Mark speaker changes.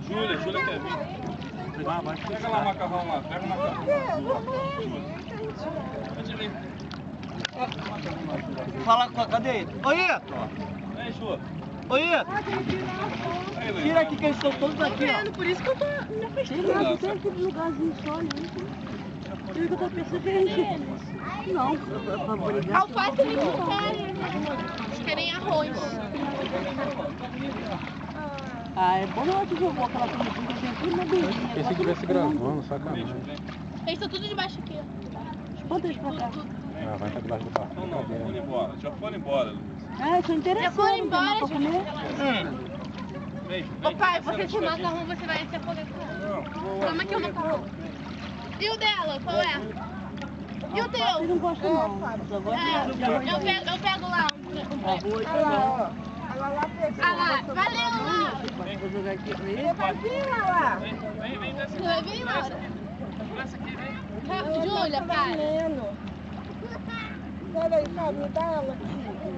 Speaker 1: Júlia quer vir. Pega lá o macarrão lá, pega o macarrão. Pode vir.
Speaker 2: Fala com a... Cadê ele? Oi, Ito.
Speaker 1: Vem, Ju.
Speaker 2: Oi, Ito. Tira aqui que eles estão todos aqui, ó.
Speaker 3: Por isso que eu tô me afastando. Tem aquele lugarzinho só, né? Por isso que eu tô percebendo. Não, pra brigar.
Speaker 4: Alface eles não querem, né? Eles querem arroz.
Speaker 3: Ah, é bom na hora que jogou aquela comidinha, tem tudo na beijinha.
Speaker 5: Pensei que estivesse gravando, sacanagem.
Speaker 4: Eles estão tudo debaixo aqui.
Speaker 3: Bota eles pra cá.
Speaker 5: Ah, vai estar debaixo do carro.
Speaker 1: Não, foram embora. Já foram embora, Luiz.
Speaker 3: Ah, eu sou interessante.
Speaker 4: Já foram embora,
Speaker 3: pra comer.
Speaker 1: Beijo.
Speaker 4: Ô pai, você se macarrão, você vai se aposentar. Toma aqui o macarrão. E o dela, qual é? E o
Speaker 3: Ele
Speaker 4: teu?
Speaker 3: não gosta não. Só gosta de arroz.
Speaker 4: Eu pego lá um
Speaker 3: Arroz
Speaker 4: Ah lá, valeu lá.
Speaker 3: Vou jogar aqui pra ele.
Speaker 1: Vem, desce
Speaker 4: Você vai vir, Laura?
Speaker 1: Desce aqui, vem.
Speaker 4: Júlia, para.
Speaker 3: Peraí, sabe, me dá ela aqui.